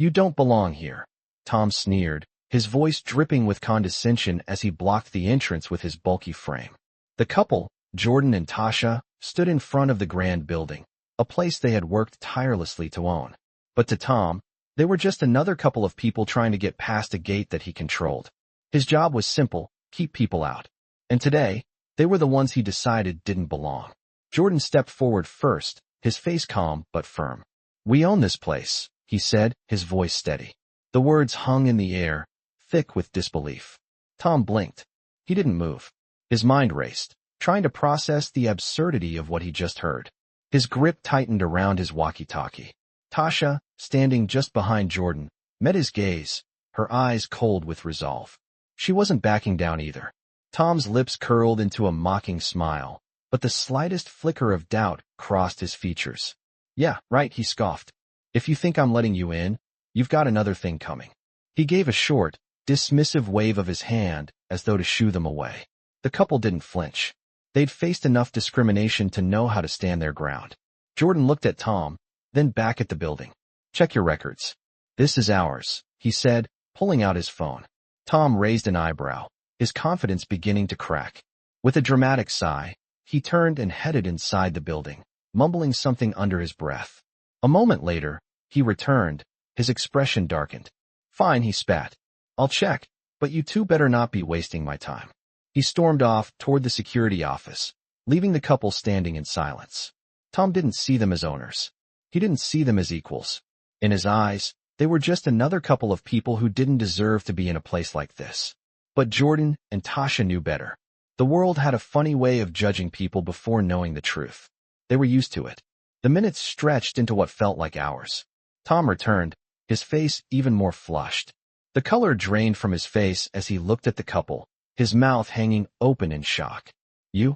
You don't belong here. Tom sneered, his voice dripping with condescension as he blocked the entrance with his bulky frame. The couple, Jordan and Tasha, stood in front of the grand building, a place they had worked tirelessly to own. But to Tom, they were just another couple of people trying to get past a gate that he controlled. His job was simple: keep people out. And today, they were the ones he decided didn't belong. Jordan stepped forward first, his face calm but firm. "We own this place," he said, his voice steady. The words hung in the air, thick with disbelief. Tom blinked. He didn't move. His mind raced, trying to process the absurdity of what he just heard. His grip tightened around his walkie-talkie. Tasha, standing just behind Jordan, met his gaze, her eyes cold with resolve. She wasn't backing down either. Tom's lips curled into a mocking smile, but the slightest flicker of doubt crossed his features. "Yeah, right," he scoffed. "If you think I'm letting you in, you've got another thing coming." He gave a short, dismissive wave of his hand as though to shoo them away. The couple didn't flinch. They'd faced enough discrimination to know how to stand their ground. Jordan looked at Tom, then back at the building. "Check your records. This is ours," he said, pulling out his phone. Tom raised an eyebrow, his confidence beginning to crack. With a dramatic sigh, he turned and headed inside the building, mumbling something under his breath. A moment later, he returned, his expression darkened. "Fine," he spat. "I'll check, but you two better not be wasting my time." He stormed off toward the security office, leaving the couple standing in silence. Tom didn't see them as owners. He didn't see them as equals. In his eyes, they were just another couple of people who didn't deserve to be in a place like this. But Jordan and Tasha knew better. The world had a funny way of judging people before knowing the truth. They were used to it. The minutes stretched into what felt like hours. Tom returned, his face even more flushed. The color drained from his face as he looked at the couple, his mouth hanging open in shock. You're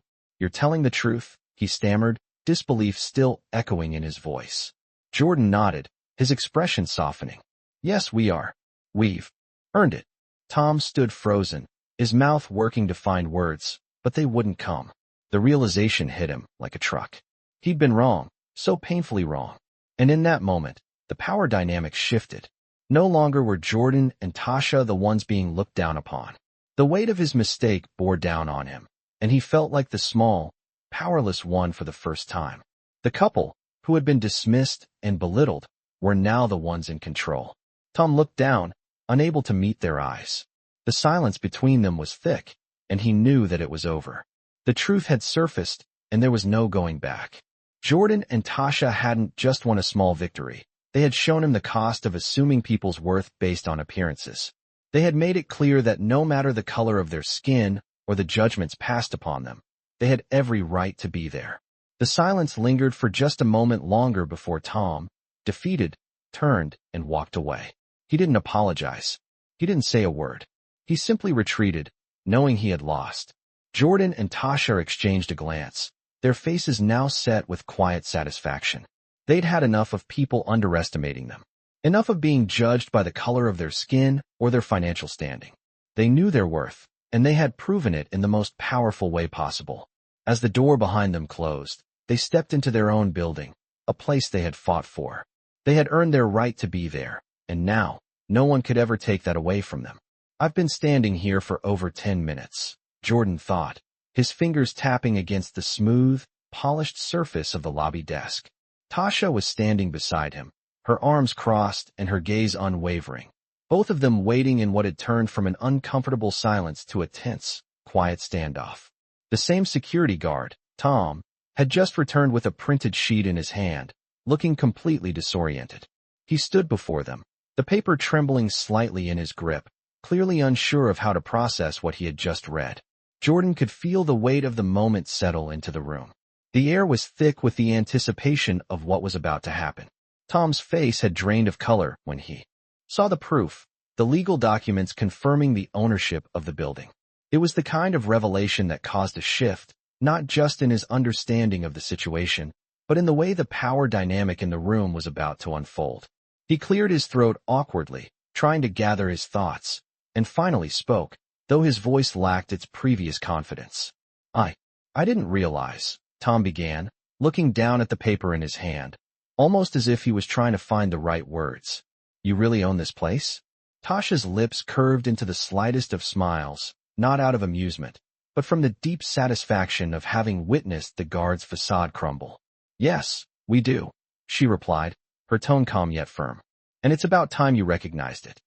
telling the truth?" he stammered, disbelief still echoing in his voice. Jordan nodded, his expression softening. "Yes, we are. We've earned it." Tom stood frozen, his mouth working to find words, but they wouldn't come. The realization hit him like a truck. He'd been wrong, so painfully wrong. And in that moment, the power dynamic shifted. No longer were Jordan and Tasha the ones being looked down upon. The weight of his mistake bore down on him, and he felt like the small, powerless one for the first time. The couple, who had been dismissed and belittled, were now the ones in control. Tom looked down, unable to meet their eyes. The silence between them was thick, and he knew that it was over. The truth had surfaced, and there was no going back. Jordan and Tasha hadn't just won a small victory. They had shown him the cost of assuming people's worth based on appearances. They had made it clear that no matter the color of their skin or the judgments passed upon them, they had every right to be there. The silence lingered for just a moment longer before Tom, defeated, turned and walked away. He didn't apologize. He didn't say a word. He simply retreated, knowing he had lost. Jordan and Tasha exchanged a glance, their faces now set with quiet satisfaction. They'd had enough of people underestimating them, enough of being judged by the color of their skin or their financial standing. They knew their worth, and they had proven it in the most powerful way possible. As the door behind them closed, they stepped into their own building, a place they had fought for. They had earned their right to be there, and now, no one could ever take that away from them. "I've been standing here for over 10 minutes, Jordan thought, his fingers tapping against the smooth, polished surface of the lobby desk. Tasha was standing beside him, her arms crossed and her gaze unwavering, both of them waiting in what had turned from an uncomfortable silence to a tense, quiet standoff. The same security guard, Tom, had just returned with a printed sheet in his hand, looking completely disoriented. He stood before them, the paper trembling slightly in his grip, clearly unsure of how to process what he had just read. Jordan could feel the weight of the moment settle into the room. The air was thick with the anticipation of what was about to happen. Tom's face had drained of color when he saw the proof, the legal documents confirming the ownership of the building. It was the kind of revelation that caused a shift, not just in his understanding of the situation, but in the way the power dynamic in the room was about to unfold. He cleared his throat awkwardly, trying to gather his thoughts, and finally spoke, though his voice lacked its previous confidence. I didn't realize," Tom began, looking down at the paper in his hand, almost as if he was trying to find the right words. You really own this place? Tasha's lips curved into the slightest of smiles, not out of amusement, but from the deep satisfaction of having witnessed the guard's facade crumble. Yes, we do, she replied, her tone calm yet firm. And it's about time you recognized it.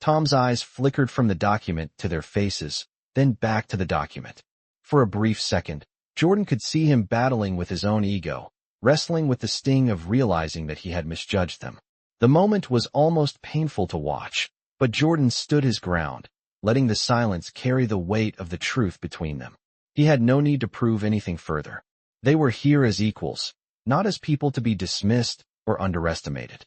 Tom's eyes flickered from the document to their faces, then back to the document. For a brief second, Jordan could see him battling with his own ego, wrestling with the sting of realizing that he had misjudged them. The moment was almost painful to watch, but Jordan stood his ground, letting the silence carry the weight of the truth between them. He had no need to prove anything further. They were here as equals, not as people to be dismissed or underestimated.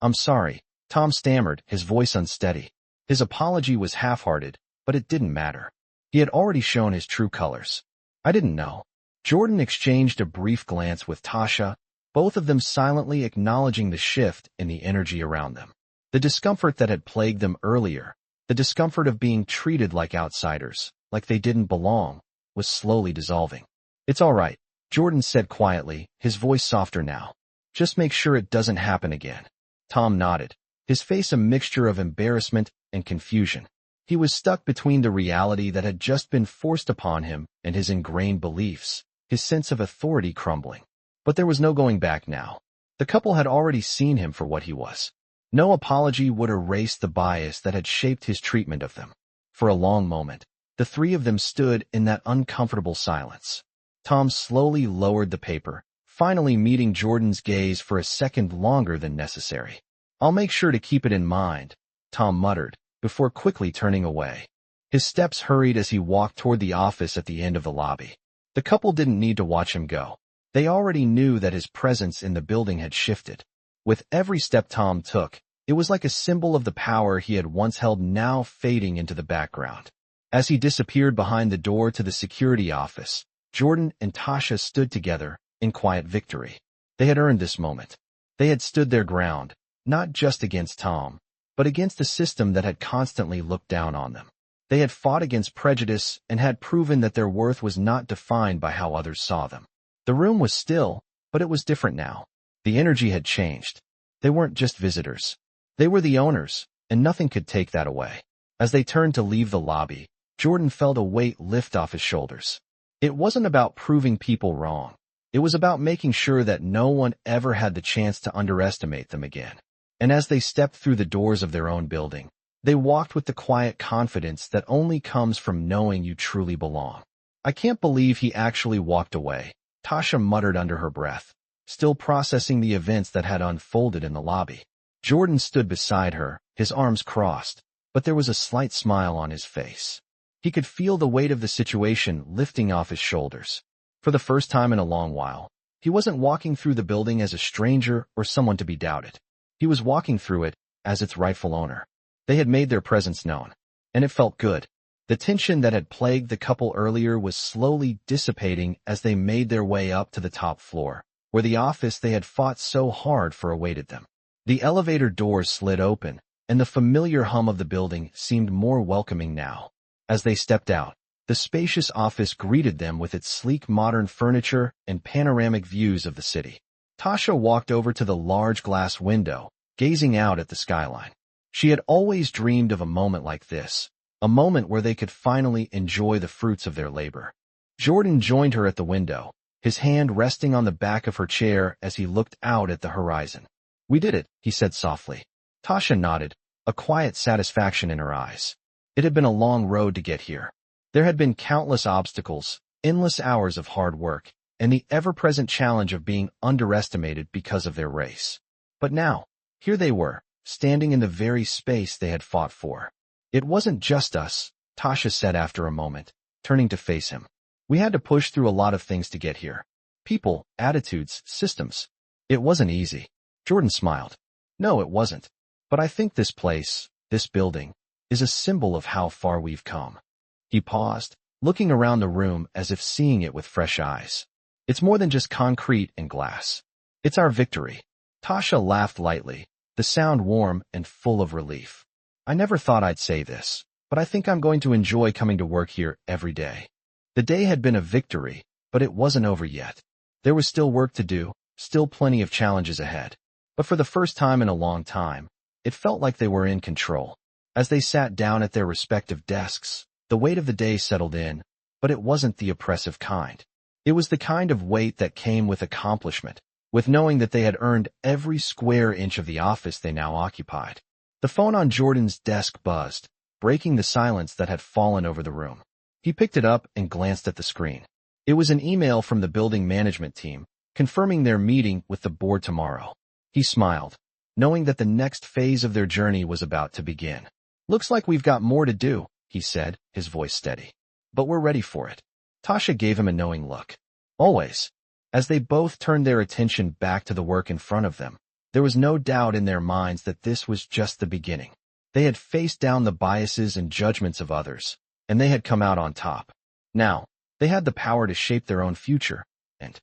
I'm sorry, Tom stammered, his voice unsteady. His apology was half-hearted, but it didn't matter. He had already shown his true colors. I didn't know. Jordan exchanged a brief glance with Tasha, both of them silently acknowledging the shift in the energy around them. The discomfort that had plagued them earlier, the discomfort of being treated like outsiders, like they didn't belong, was slowly dissolving. It's all right, Jordan said quietly, his voice softer now. Just make sure it doesn't happen again. Tom nodded, his face a mixture of embarrassment and confusion. He was stuck between the reality that had just been forced upon him and his ingrained beliefs, his sense of authority crumbling. But there was no going back now. The couple had already seen him for what he was. No apology would erase the bias that had shaped his treatment of them. For a long moment, the three of them stood in that uncomfortable silence. Tom slowly lowered the paper, finally meeting Jordan's gaze for a second longer than necessary. I'll make sure to keep it in mind, Tom muttered, before quickly turning away. His steps hurried as he walked toward the office at the end of the lobby. The couple didn't need to watch him go. They already knew that his presence in the building had shifted. With every step Tom took, it was like a symbol of the power he had once held now fading into the background. As he disappeared behind the door to the security office, Jordan and Tasha stood together in quiet victory. They had earned this moment. They had stood their ground, not just against Tom, but against a system that had constantly looked down on them. They had fought against prejudice and had proven that their worth was not defined by how others saw them. The room was still, but it was different now. The energy had changed. They weren't just visitors. They were the owners, and nothing could take that away. As they turned to leave the lobby, Jordan felt a weight lift off his shoulders. It wasn't about proving people wrong. It was about making sure that no one ever had the chance to underestimate them again. And as they stepped through the doors of their own building, they walked with the quiet confidence that only comes from knowing you truly belong. I can't believe he actually walked away, Tasha muttered under her breath, still processing the events that had unfolded in the lobby. Jordan stood beside her, his arms crossed, but there was a slight smile on his face. He could feel the weight of the situation lifting off his shoulders. For the first time in a long while, he wasn't walking through the building as a stranger or someone to be doubted. He was walking through it as its rightful owner. They had made their presence known, and it felt good. The tension that had plagued the couple earlier was slowly dissipating as they made their way up to the top floor, where the office they had fought so hard for awaited them. The elevator doors slid open, and the familiar hum of the building seemed more welcoming now. As they stepped out, the spacious office greeted them with its sleek modern furniture and panoramic views of the city. Tasha walked over to the large glass window, gazing out at the skyline. She had always dreamed of a moment like this, a moment where they could finally enjoy the fruits of their labor. Jordan joined her at the window, his hand resting on the back of her chair as he looked out at the horizon. We did it, he said softly. Tasha nodded, a quiet satisfaction in her eyes. It had been a long road to get here. There had been countless obstacles, endless hours of hard work, and the ever-present challenge of being underestimated because of their race. But now, here they were, standing in the very space they had fought for. It wasn't just us, Tasha said after a moment, turning to face him. We had to push through a lot of things to get here. People, attitudes, systems. It wasn't easy. Jordan smiled. No, it wasn't. But I think this place, this building, is a symbol of how far we've come. He paused, looking around the room as if seeing it with fresh eyes. It's more than just concrete and glass. It's our victory. Tasha laughed lightly, the sound warm and full of relief. I never thought I'd say this, but I think I'm going to enjoy coming to work here every day. The day had been a victory, but it wasn't over yet. There was still work to do, still plenty of challenges ahead. But for the first time in a long time, It felt like they were in control. As they sat down at their respective desks, the weight of the day settled in, but it wasn't the oppressive kind. It was the kind of weight that came with accomplishment, with knowing that they had earned every square inch of the office they now occupied. The phone on Jordan's desk buzzed, breaking the silence that had fallen over the room. He picked it up and glanced at the screen. It was an email from the building management team, confirming their meeting with the board tomorrow. He smiled, knowing that the next phase of their journey was about to begin. "Looks like we've got more to do," he said, his voice steady. "But we're ready for it." Tasha gave him a knowing look. Always. As they both turned their attention back to the work in front of them, there was no doubt in their minds that this was just the beginning. They had faced down the biases and judgments of others, and they had come out on top. Now, they had the power to shape their own future, and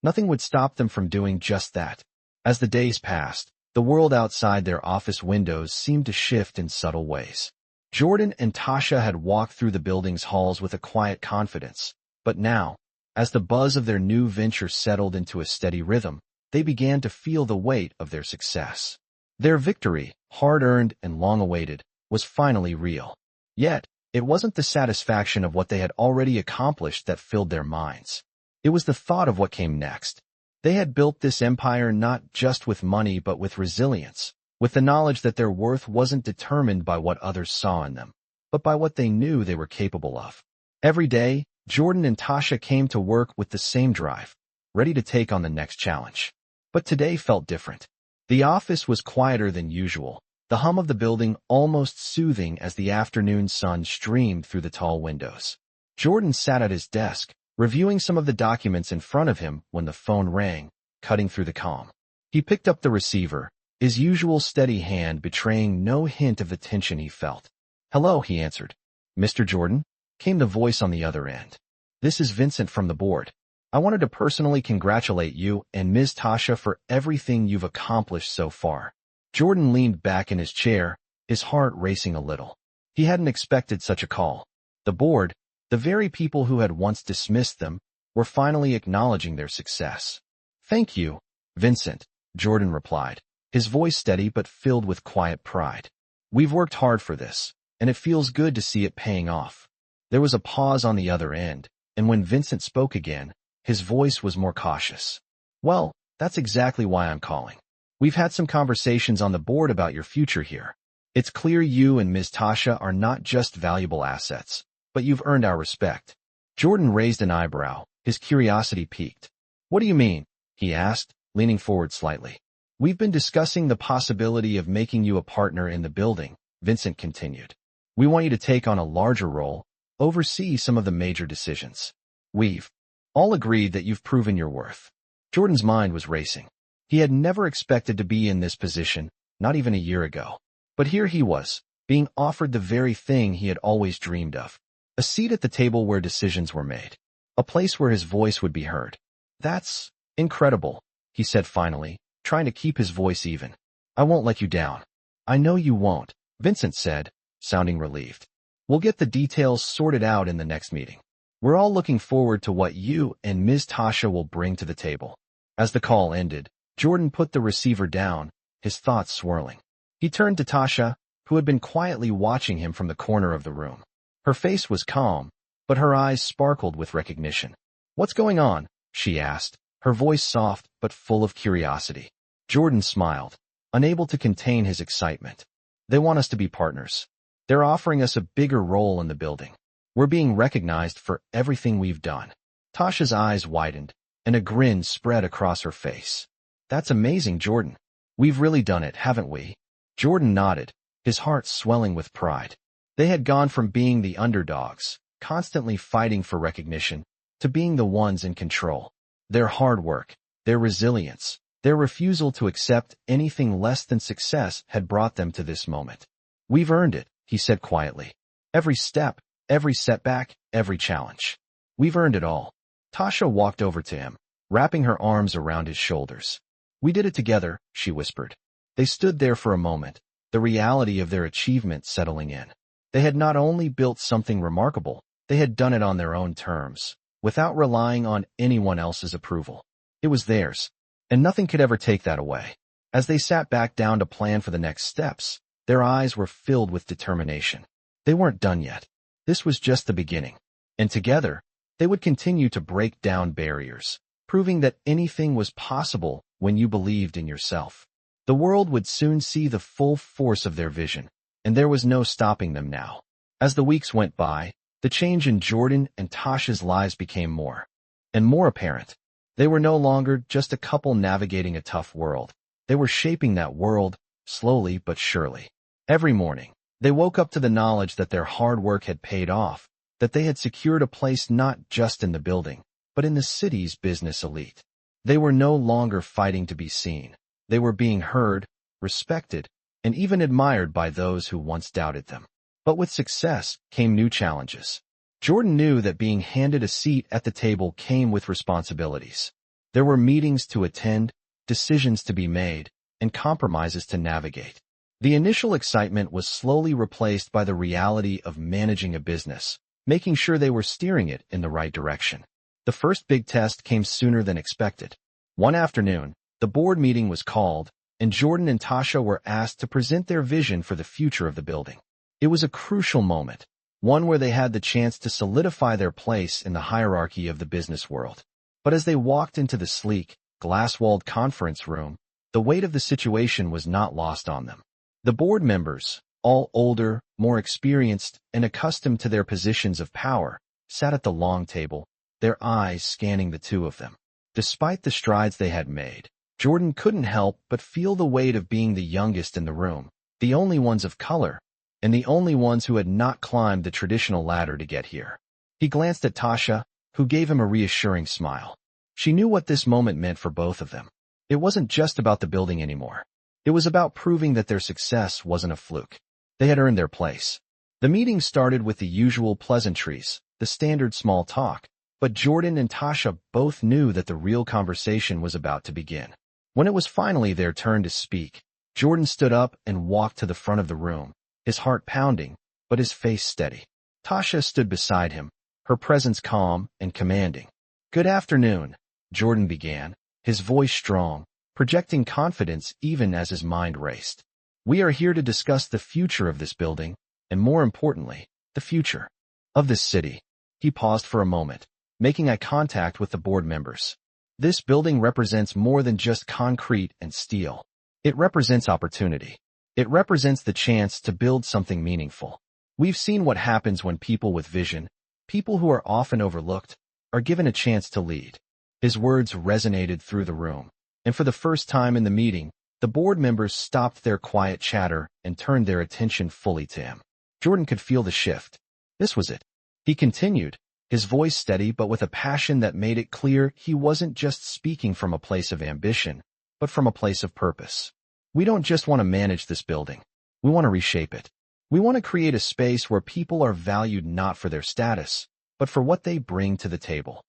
nothing would stop them from doing just that. As the days passed, the world outside their office windows seemed to shift in subtle ways. Jordan and Tasha had walked through the building's halls with a quiet confidence, but now, as the buzz of their new venture settled into a steady rhythm, they began to feel the weight of their success. Their victory, hard-earned and long-awaited, was finally real. Yet, it wasn't the satisfaction of what they had already accomplished that filled their minds. It was the thought of what came next. They had built this empire not just with money but with resilience, with the knowledge that their worth wasn't determined by what others saw in them, but by what they knew they were capable of. Every day, Jordan and Tasha came to work with the same drive, ready to take on the next challenge. But today felt different. The office was quieter than usual, the hum of the building almost soothing as the afternoon sun streamed through the tall windows. Jordan sat at his desk, reviewing some of the documents in front of him when the phone rang, cutting through the calm. He picked up the receiver, his usual steady hand betraying no hint of the tension he felt. "Hello," he answered. "Mr. Jordan?" came the voice on the other end. "This is Vincent from the board. I wanted to personally congratulate you and Ms. Tasha for everything you've accomplished so far." Jordan leaned back in his chair, his heart racing a little. He hadn't expected such a call. The board, the very people who had once dismissed them, were finally acknowledging their success. "Thank you, Vincent," Jordan replied, his voice steady but filled with quiet pride. "We've worked hard for this, and it feels good to see it paying off." There was a pause on the other end, and when Vincent spoke again, his voice was more cautious. "Well, that's exactly why I'm calling. We've had some conversations on the board about your future here. It's clear you and Ms. Tasha are not just valuable assets, but you've earned our respect." Jordan raised an eyebrow, his curiosity piqued. "What do you mean?" he asked, leaning forward slightly. "We've been discussing the possibility of making you a partner in the building," Vincent continued. "We want you to take on a larger role, oversee some of the major decisions. We've all agreed that you've proven your worth." Jordan's mind was racing. He had never expected to be in this position, not even a year ago. But here he was, being offered the very thing he had always dreamed of. A seat at the table where decisions were made. A place where his voice would be heard. "That's incredible," he said finally, trying to keep his voice even. "I won't let you down." "I know you won't," Vincent said, sounding relieved. "We'll get the details sorted out in the next meeting. We're all looking forward to what you and Ms. Tasha will bring to the table." As the call ended, Jordan put the receiver down, his thoughts swirling. He turned to Tasha, who had been quietly watching him from the corner of the room. Her face was calm, but her eyes sparkled with recognition. "What's going on?" she asked, her voice soft but full of curiosity. Jordan smiled, unable to contain his excitement. "They want us to be partners. They're offering us a bigger role in the building. We're being recognized for everything we've done." Tasha's eyes widened, and a grin spread across her face. "That's amazing, Jordan. We've really done it, haven't we?" Jordan nodded, his heart swelling with pride. They had gone from being the underdogs, constantly fighting for recognition, to being the ones in control. Their hard work, their resilience, their refusal to accept anything less than success had brought them to this moment. "We've earned it," he said quietly. "Every step, every setback, every challenge. We've earned it all." Tasha walked over to him, wrapping her arms around his shoulders. "We did it together," she whispered. They stood there for a moment, the reality of their achievement settling in. They had not only built something remarkable, they had done it on their own terms, without relying on anyone else's approval. It was theirs, and nothing could ever take that away. As they sat back down to plan for the next steps, their eyes were filled with determination. They weren't done yet. This was just the beginning. And together, they would continue to break down barriers, proving that anything was possible when you believed in yourself. The world would soon see the full force of their vision, and there was no stopping them now. As the weeks went by, the change in Jordan and Tasha's lives became more and more apparent. They were no longer just a couple navigating a tough world. They were shaping that world, slowly but surely. Every morning, they woke up to the knowledge that their hard work had paid off, that they had secured a place not just in the building, but in the city's business elite. They were no longer fighting to be seen. They were being heard, respected, and even admired by those who once doubted them. But with success came new challenges. Jordan knew that being handed a seat at the table came with responsibilities. There were meetings to attend, decisions to be made, and compromises to navigate. The initial excitement was slowly replaced by the reality of managing a business, making sure they were steering it in the right direction. The first big test came sooner than expected. One afternoon, the board meeting was called, and Jordan and Tasha were asked to present their vision for the future of the building. It was a crucial moment, one where they had the chance to solidify their place in the hierarchy of the business world. But as they walked into the sleek, glass-walled conference room, the weight of the situation was not lost on them. The board members, all older, more experienced, and accustomed to their positions of power, sat at the long table, their eyes scanning the two of them. Despite the strides they had made, Jordan couldn't help but feel the weight of being the youngest in the room, the only ones of color, and the only ones who had not climbed the traditional ladder to get here. He glanced at Tasha, who gave him a reassuring smile. She knew what this moment meant for both of them. It wasn't just about the building anymore. It was about proving that their success wasn't a fluke. They had earned their place. The meeting started with the usual pleasantries, the standard small talk, but Jordan and Tasha both knew that the real conversation was about to begin. When it was finally their turn to speak, Jordan stood up and walked to the front of the room, his heart pounding, but his face steady. Tasha stood beside him, her presence calm and commanding. "Good afternoon," Jordan began, his voice strong, projecting confidence even as his mind raced. "We are here to discuss the future of this building, and more importantly, the future of this city." He paused for a moment, making eye contact with the board members. "This building represents more than just concrete and steel. It represents opportunity. It represents the chance to build something meaningful. We've seen what happens when people with vision, people who are often overlooked, are given a chance to lead." His words resonated through the room, and for the first time in the meeting, the board members stopped their quiet chatter and turned their attention fully to him. Jordan could feel the shift. This was it. He continued, his voice steady but with a passion that made it clear he wasn't just speaking from a place of ambition, but from a place of purpose. "We don't just want to manage this building. We want to reshape it. We want to create a space where people are valued not for their status, but for what they bring to the table."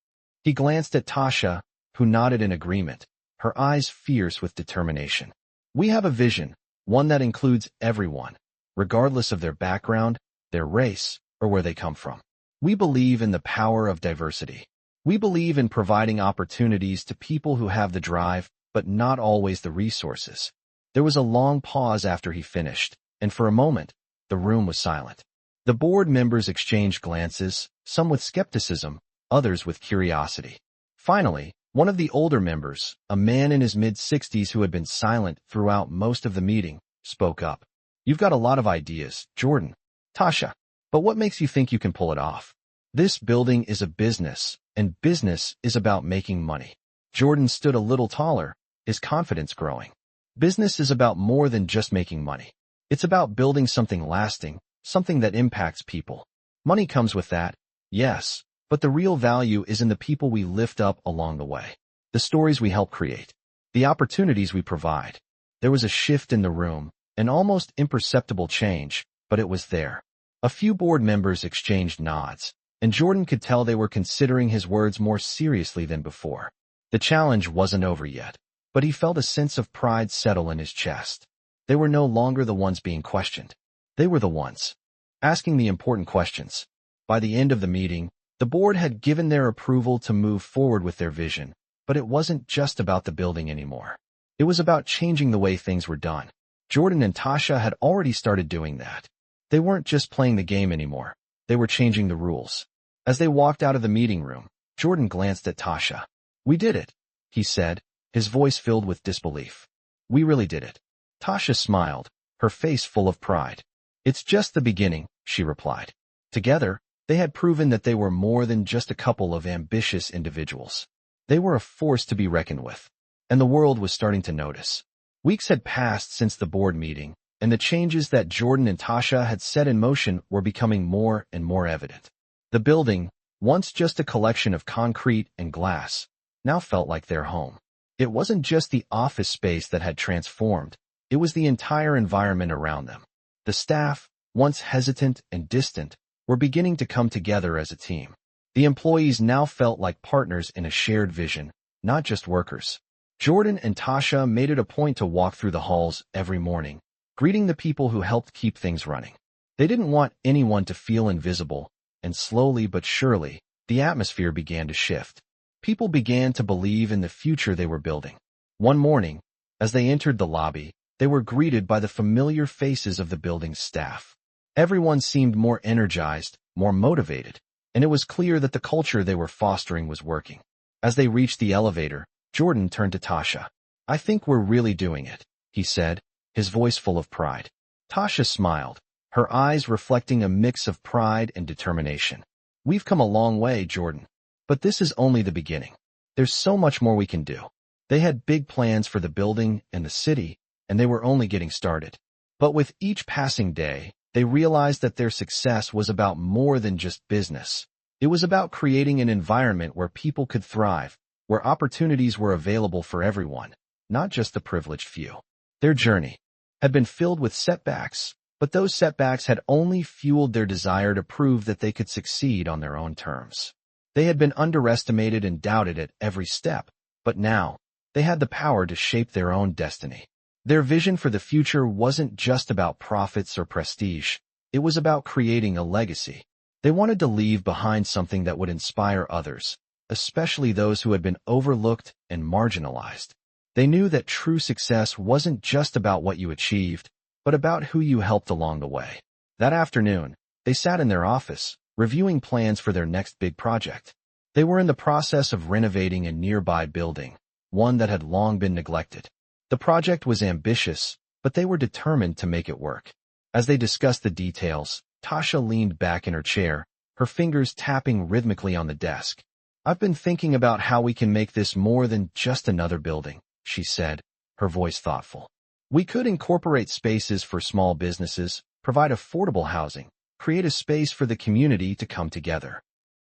He glanced at Tasha, who nodded in agreement, her eyes fierce with determination. "We have a vision, one that includes everyone, regardless of their background, their race, or where they come from. We believe in the power of diversity. We believe in providing opportunities to people who have the drive, but not always the resources." There was a long pause after he finished, and for a moment, the room was silent. The board members exchanged glances, some with skepticism, others with curiosity. Finally, one of the older members, a man in his mid-60s who had been silent throughout most of the meeting, spoke up. "You've got a lot of ideas, Jordan, Tasha, but what makes you think you can pull it off? This building is a business, and business is about making money." Jordan stood a little taller, his confidence growing. Business is about more than just making money. It's about building something lasting, something that impacts people. Money comes with that, yes, but the real value is in the people we lift up along the way, the stories we help create, the opportunities we provide. There was a shift in the room, an almost imperceptible change, but it was there. A few board members exchanged nods, and Jordan could tell they were considering his words more seriously than before. The challenge wasn't over yet, but he felt a sense of pride settle in his chest. They were no longer the ones being questioned. They were the ones asking the important questions. By the end of the meeting, the board had given their approval to move forward with their vision, but it wasn't just about the building anymore. It was about changing the way things were done. Jordan and Tasha had already started doing that. They weren't just playing the game anymore. They were changing the rules. As they walked out of the meeting room, Jordan glanced at Tasha. "We did it," he said, his voice filled with disbelief. "We really did it." Tasha smiled, her face full of pride. "It's just the beginning," she replied. Together, they had proven that they were more than just a couple of ambitious individuals. They were a force to be reckoned with, and the world was starting to notice. Weeks had passed since the board meeting, and the changes that Jordan and Tasha had set in motion were becoming more and more evident. The building, once just a collection of concrete and glass, now felt like their home. It wasn't just the office space that had transformed, it was the entire environment around them. The staff, once hesitant and distant, were beginning to come together as a team. The employees now felt like partners in a shared vision, not just workers. Jordan and Tasha made it a point to walk through the halls every morning, greeting the people who helped keep things running. They didn't want anyone to feel invisible, and slowly but surely, the atmosphere began to shift. People began to believe in the future they were building. One morning, as they entered the lobby, they were greeted by the familiar faces of the building's staff. Everyone seemed more energized, more motivated, and it was clear that the culture they were fostering was working. As they reached the elevator, Jordan turned to Tasha. "I think we're really doing it," he said, his voice full of pride. Tasha smiled, her eyes reflecting a mix of pride and determination. "We've come a long way, Jordan. But this is only the beginning. There's so much more we can do." They had big plans for the building and the city, and they were only getting started. But with each passing day, they realized that their success was about more than just business. It was about creating an environment where people could thrive, where opportunities were available for everyone, not just the privileged few. Their journey had been filled with setbacks, but those setbacks had only fueled their desire to prove that they could succeed on their own terms. They had been underestimated and doubted at every step, but now, they had the power to shape their own destiny. Their vision for the future wasn't just about profits or prestige. It was about creating a legacy. They wanted to leave behind something that would inspire others, especially those who had been overlooked and marginalized. They knew that true success wasn't just about what you achieved, but about who you helped along the way. That afternoon, they sat in their office, reviewing plans for their next big project. They were in the process of renovating a nearby building, one that had long been neglected. The project was ambitious, but they were determined to make it work. As they discussed the details, Tasha leaned back in her chair, her fingers tapping rhythmically on the desk. "I've been thinking about how we can make this more than just another building," she said, her voice thoughtful. "We could incorporate spaces for small businesses, provide affordable housing, create a space for the community to come together."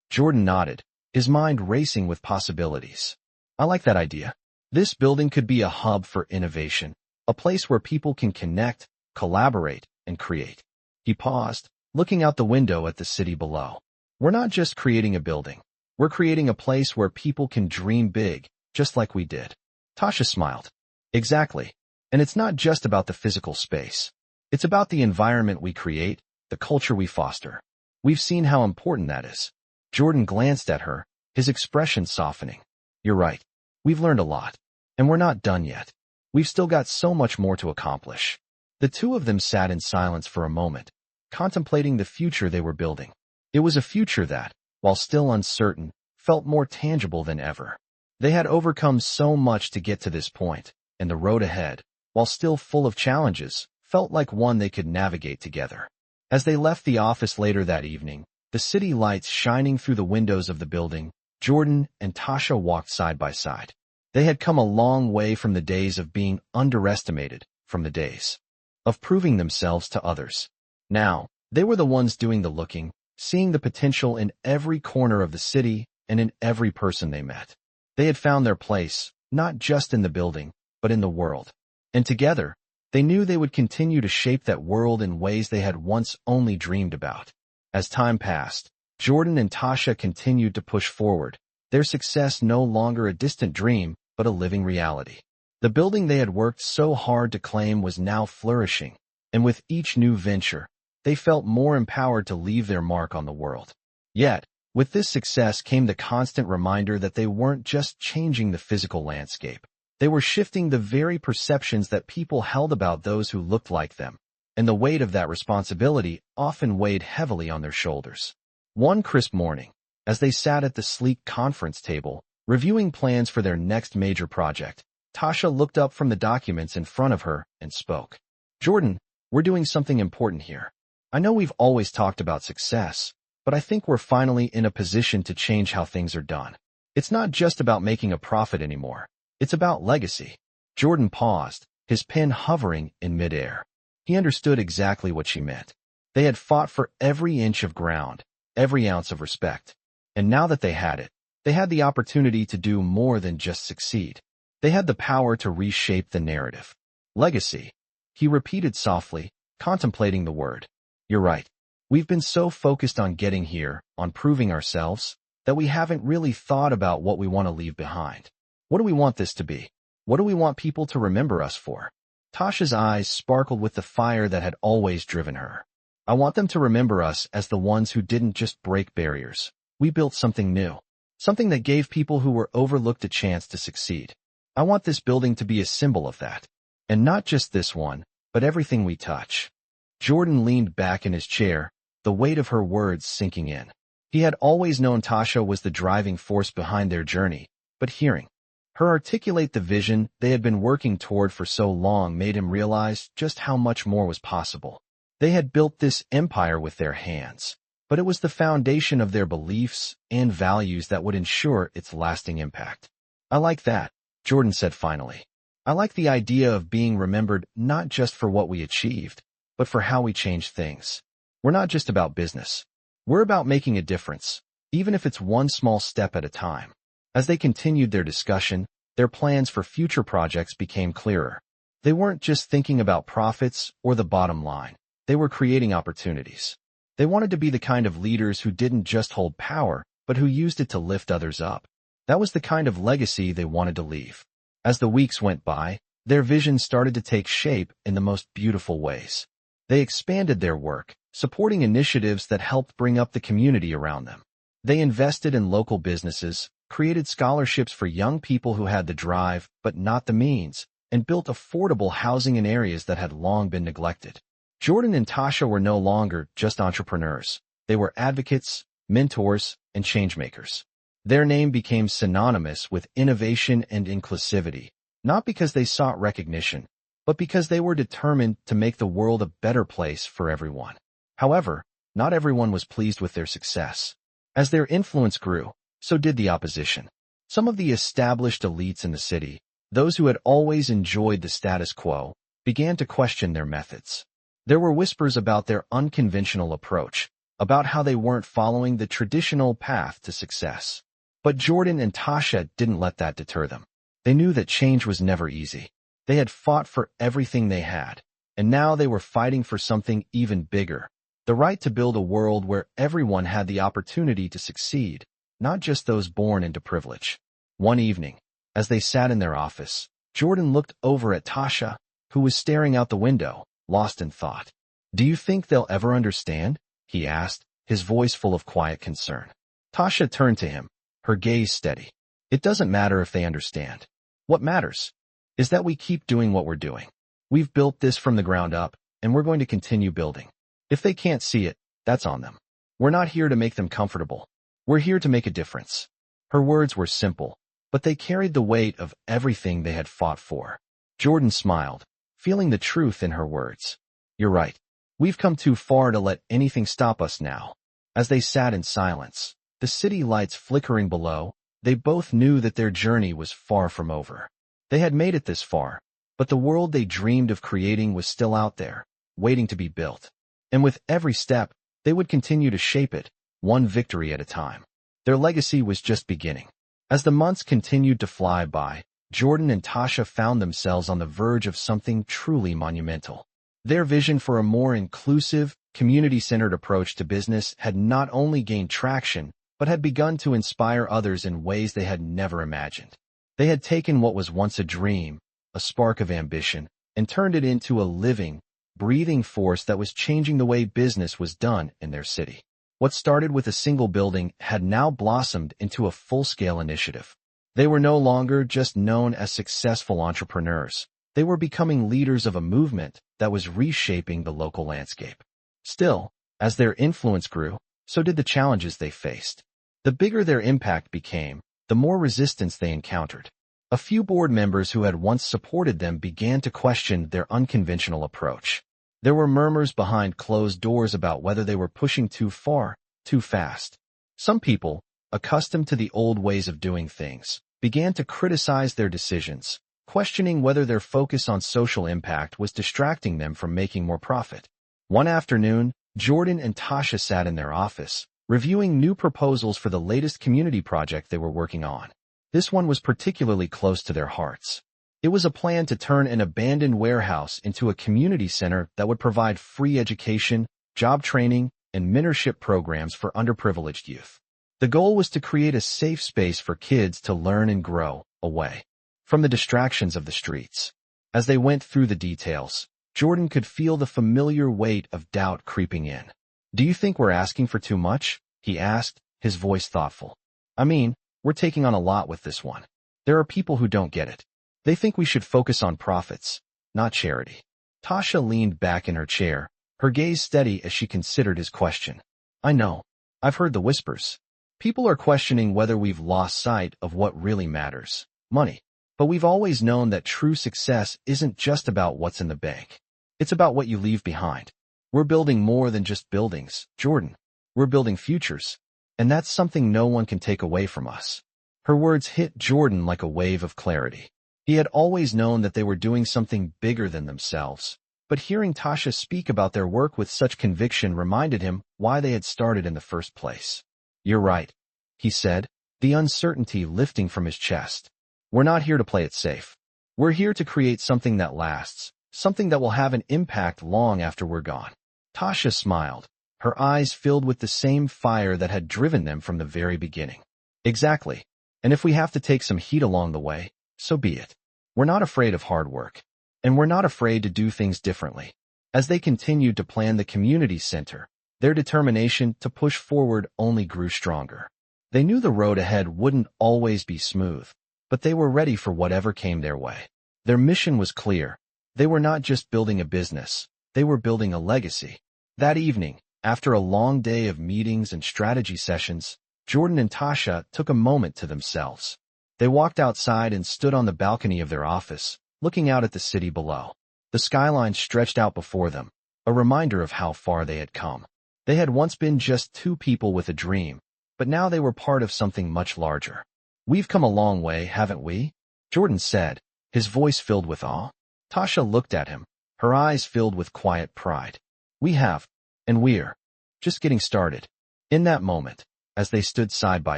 Jordan nodded, his mind racing with possibilities. "I like that idea. This building could be a hub for innovation, a place where people can connect, collaborate, and create." He paused, looking out the window at the city below. "We're not just creating a building. We're creating a place where people can dream big, just like we did." Tasha smiled. "Exactly. And it's not just about the physical space. It's about the environment we create, the culture we foster. We've seen how important that is." Jordan glanced at her, his expression softening. "You're right. We've learned a lot. And we're not done yet. We've still got so much more to accomplish." The two of them sat in silence for a moment, contemplating the future they were building. It was a future that, while still uncertain, felt more tangible than ever. They had overcome so much to get to this point, and the road ahead, while still full of challenges, felt like one they could navigate together. As they left the office later that evening, the city lights shining through the windows of the building, Jordan and Tasha walked side by side. They had come a long way from the days of being underestimated, from the days of proving themselves to others. Now, they were the ones doing the looking, seeing the potential in every corner of the city and in every person they met. They had found their place, not just in the building, but in the world. And together, they knew they would continue to shape that world in ways they had once only dreamed about. As time passed, Jordan and Tasha continued to push forward, their success no longer a distant dream, but a living reality. The building they had worked so hard to claim was now flourishing, and with each new venture, they felt more empowered to leave their mark on the world. Yet, with this success came the constant reminder that they weren't just changing the physical landscape. They were shifting the very perceptions that people held about those who looked like them, and the weight of that responsibility often weighed heavily on their shoulders. One crisp morning, as they sat at the sleek conference table, reviewing plans for their next major project, Tasha looked up from the documents in front of her and spoke. "Jordan, we're doing something important here. I know we've always talked about success, but I think we're finally in a position to change how things are done. It's not just about making a profit anymore. It's about legacy." Jordan paused, his pen hovering in midair. He understood exactly what she meant. They had fought for every inch of ground, every ounce of respect. And now that they had it, they had the opportunity to do more than just succeed. They had the power to reshape the narrative. Legacy. He repeated softly, contemplating the word. "You're right. We've been so focused on getting here, on proving ourselves, that we haven't really thought about what we want to leave behind. What do we want this to be? What do we want people to remember us for?" Tasha's eyes sparkled with the fire that had always driven her. "I want them to remember us as the ones who didn't just break barriers. We built something new. Something that gave people who were overlooked a chance to succeed. I want this building to be a symbol of that. And not just this one, but everything we touch." Jordan leaned back in his chair, the weight of her words sinking in. He had always known Tasha was the driving force behind their journey, but hearing her articulate the vision they had been working toward for so long made him realize just how much more was possible. They had built this empire with their hands, but it was the foundation of their beliefs and values that would ensure its lasting impact. "I like that," Jordan said finally. "I like the idea of being remembered not just for what we achieved, but for how we changed things. We're not just about business. We're about making a difference, even if it's one small step at a time." As they continued their discussion, their plans for future projects became clearer. They weren't just thinking about profits or the bottom line. They were creating opportunities. They wanted to be the kind of leaders who didn't just hold power, but who used it to lift others up. That was the kind of legacy they wanted to leave. As the weeks went by, their vision started to take shape in the most beautiful ways. They expanded their work, supporting initiatives that helped bring up the community around them. They invested in local businesses, created scholarships for young people who had the drive but not the means, and built affordable housing in areas that had long been neglected. Jordan and Tasha were no longer just entrepreneurs. They were advocates, mentors, and changemakers. Their name became synonymous with innovation and inclusivity, not because they sought recognition, but because they were determined to make the world a better place for everyone. However, not everyone was pleased with their success. As their influence grew, so did the opposition. Some of the established elites in the city, those who had always enjoyed the status quo, began to question their methods. There were whispers about their unconventional approach, about how they weren't following the traditional path to success. But Jordan and Tasha didn't let that deter them. They knew that change was never easy. They had fought for everything they had, and now they were fighting for something even bigger, the right to build a world where everyone had the opportunity to succeed, not just those born into privilege. One evening, as they sat in their office, Jordan looked over at Tasha, who was staring out the window, lost in thought. "Do you think they'll ever understand?" he asked, his voice full of quiet concern. Tasha turned to him, her gaze steady. "It doesn't matter if they understand. What matters is that we keep doing what we're doing. We've built this from the ground up, and we're going to continue building. If they can't see it, that's on them. We're not here to make them comfortable. We're here to make a difference." Her words were simple, but they carried the weight of everything they had fought for. Jordan smiled, feeling the truth in her words. "You're right. We've come too far to let anything stop us now." As they sat in silence, the city lights flickering below, they both knew that their journey was far from over. They had made it this far, but the world they dreamed of creating was still out there, waiting to be built. And with every step, they would continue to shape it, one victory at a time. Their legacy was just beginning. As the months continued to fly by, Jordan and Tasha found themselves on the verge of something truly monumental. Their vision for a more inclusive, community-centered approach to business had not only gained traction, but had begun to inspire others in ways they had never imagined. They had taken what was once a dream, a spark of ambition, and turned it into a living, breathing force that was changing the way business was done in their city. What started with a single building had now blossomed into a full-scale initiative. They were no longer just known as successful entrepreneurs. They were becoming leaders of a movement that was reshaping the local landscape. Still, as their influence grew, so did the challenges they faced. The bigger their impact became, the more resistance they encountered. A few board members who had once supported them began to question their unconventional approach. There were murmurs behind closed doors about whether they were pushing too far, too fast. Some people, accustomed to the old ways of doing things, began to criticize their decisions, questioning whether their focus on social impact was distracting them from making more profit. One afternoon, Jordan and Tasha sat in their office, reviewing new proposals for the latest community project they were working on. This one was particularly close to their hearts. It was a plan to turn an abandoned warehouse into a community center that would provide free education, job training, and mentorship programs for underprivileged youth. The goal was to create a safe space for kids to learn and grow, away from the distractions of the streets. As they went through the details, Jordan could feel the familiar weight of doubt creeping in. "Do you think we're asking for too much?" he asked, his voice thoughtful. "I mean, we're taking on a lot with this one. There are people who don't get it. They think we should focus on profits, not charity." Tasha leaned back in her chair, her gaze steady as she considered his question. "I know. I've heard the whispers. People are questioning whether we've lost sight of what really matters, money. But we've always known that true success isn't just about what's in the bank. It's about what you leave behind. We're building more than just buildings, Jordan. We're building futures. And that's something no one can take away from us." Her words hit Jordan like a wave of clarity. He had always known that they were doing something bigger than themselves, but hearing Tasha speak about their work with such conviction reminded him why they had started in the first place. "You're right," he said, the uncertainty lifting from his chest. "We're not here to play it safe. We're here to create something that lasts, something that will have an impact long after we're gone." Tasha smiled, her eyes filled with the same fire that had driven them from the very beginning. "Exactly. And if we have to take some heat along the way, so be it. We're not afraid of hard work. And we're not afraid to do things differently." As they continued to plan the community center, their determination to push forward only grew stronger. They knew the road ahead wouldn't always be smooth, but they were ready for whatever came their way. Their mission was clear. They were not just building a business, they were building a legacy. That evening, after a long day of meetings and strategy sessions, Jordan and Tasha took a moment to themselves. They walked outside and stood on the balcony of their office, looking out at the city below. The skyline stretched out before them, a reminder of how far they had come. They had once been just two people with a dream, but now they were part of something much larger. "We've come a long way, haven't we?" Jordan said, his voice filled with awe. Tasha looked at him, her eyes filled with quiet pride. "We have, and we're just getting started." In that moment, as they stood side by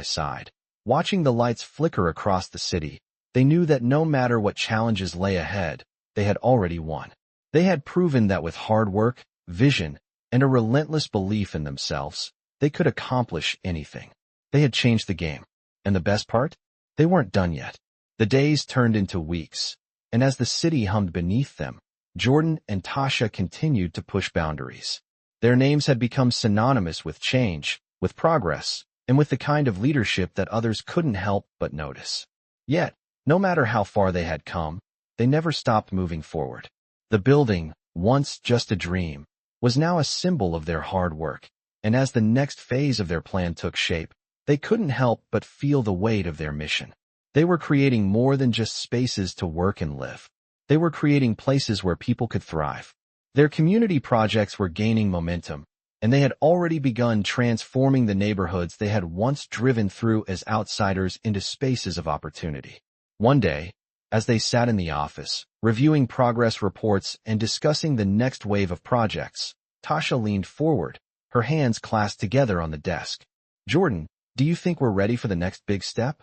side, watching the lights flicker across the city, they knew that no matter what challenges lay ahead, they had already won. They had proven that with hard work, vision, and a relentless belief in themselves, they could accomplish anything. They had changed the game. And the best part? They weren't done yet. The days turned into weeks, and as the city hummed beneath them, Jordan and Tasha continued to push boundaries. Their names had become synonymous with change, with progress, and with the kind of leadership that others couldn't help but notice. Yet, no matter how far they had come, they never stopped moving forward. The building, once just a dream, was now a symbol of their hard work, and as the next phase of their plan took shape, they couldn't help but feel the weight of their mission. They were creating more than just spaces to work and live. They were creating places where people could thrive. Their community projects were gaining momentum, and they had already begun transforming the neighborhoods they had once driven through as outsiders into spaces of opportunity. One day, as they sat in the office, reviewing progress reports and discussing the next wave of projects, Tasha leaned forward, her hands clasped together on the desk. "Jordan, do you think we're ready for the next big step?"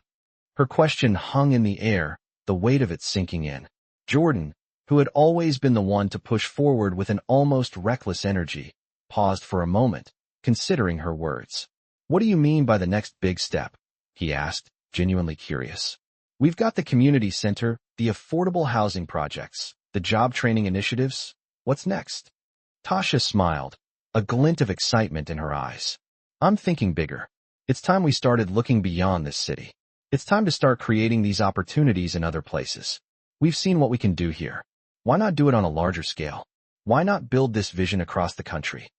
Her question hung in the air, the weight of it sinking in. Jordan, who had always been the one to push forward with an almost reckless energy, paused for a moment, considering her words. "What do you mean by the next big step?" he asked, genuinely curious. "We've got the community center, the affordable housing projects, the job training initiatives. What's next?" Tasha smiled, a glint of excitement in her eyes. "I'm thinking bigger. It's time we started looking beyond this city. It's time to start creating these opportunities in other places. We've seen what we can do here. Why not do it on a larger scale? Why not build this vision across the country?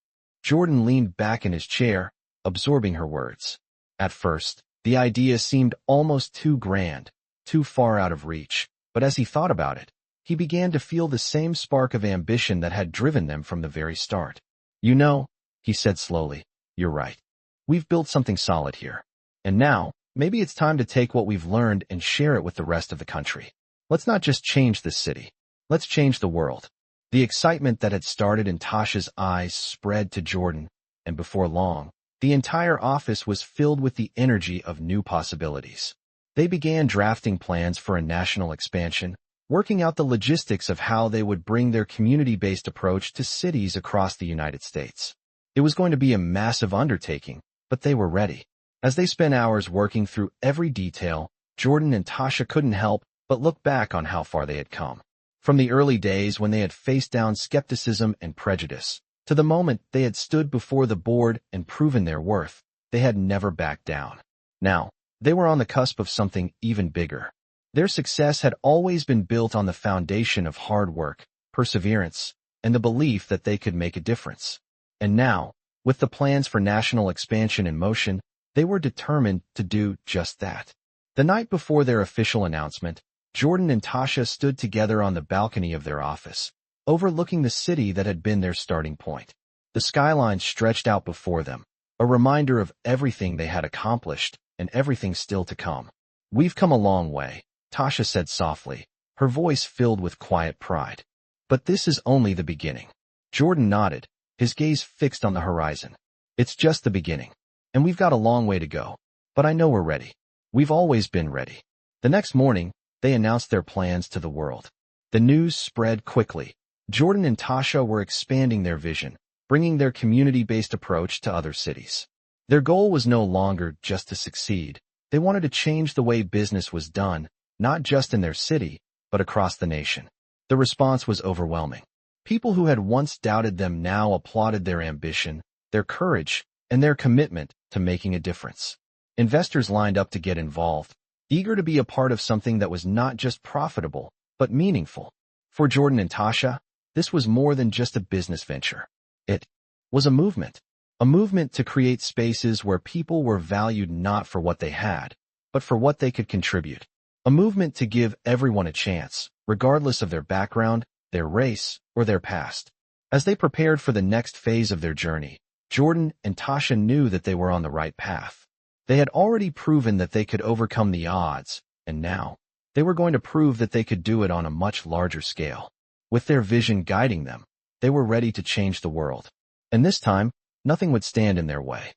Jordan leaned back in his chair, absorbing her words. At first, the idea seemed almost too grand, too far out of reach, but as he thought about it, he began to feel the same spark of ambition that had driven them from the very start. You know, he said slowly, you're right. We've built something solid here. And now, maybe it's time to take what we've learned and share it with the rest of the country. Let's not just change this city. Let's change the world. The excitement that had started in Tasha's eyes spread to Jordan, and before long, the entire office was filled with the energy of new possibilities. They began drafting plans for a national expansion, working out the logistics of how they would bring their community-based approach to cities across the United States. It was going to be a massive undertaking, but they were ready. As they spent hours working through every detail, Jordan and Tasha couldn't help but look back on how far they had come. From the early days when they had faced down skepticism and prejudice, to the moment they had stood before the board and proven their worth, they had never backed down. Now, they were on the cusp of something even bigger. Their success had always been built on the foundation of hard work, perseverance, and the belief that they could make a difference. And now, with the plans for national expansion in motion, they were determined to do just that. The night before their official announcement, Jordan and Tasha stood together on the balcony of their office, overlooking the city that had been their starting point. The skyline stretched out before them, a reminder of everything they had accomplished and everything still to come. We've come a long way, Tasha said softly, her voice filled with quiet pride. But this is only the beginning. Jordan nodded, his gaze fixed on the horizon. It's just the beginning, and we've got a long way to go. But I know we're ready. We've always been ready. The next morning, they announced their plans to the world. The news spread quickly. Jordan and Tasha were expanding their vision, bringing their community-based approach to other cities. Their goal was no longer just to succeed. They wanted to change the way business was done, not just in their city, but across the nation. The response was overwhelming. People who had once doubted them now applauded their ambition, their courage, and their commitment to making a difference. Investors lined up to get involved, eager to be a part of something that was not just profitable, but meaningful. For Jordan and Tasha, this was more than just a business venture. It was a movement to create spaces where people were valued not for what they had, but for what they could contribute. A movement to give everyone a chance, regardless of their background, their race, or their past. As they prepared for the next phase of their journey, Jordan and Tasha knew that they were on the right path. They had already proven that they could overcome the odds, and now, they were going to prove that they could do it on a much larger scale. With their vision guiding them, they were ready to change the world. And this time, nothing would stand in their way.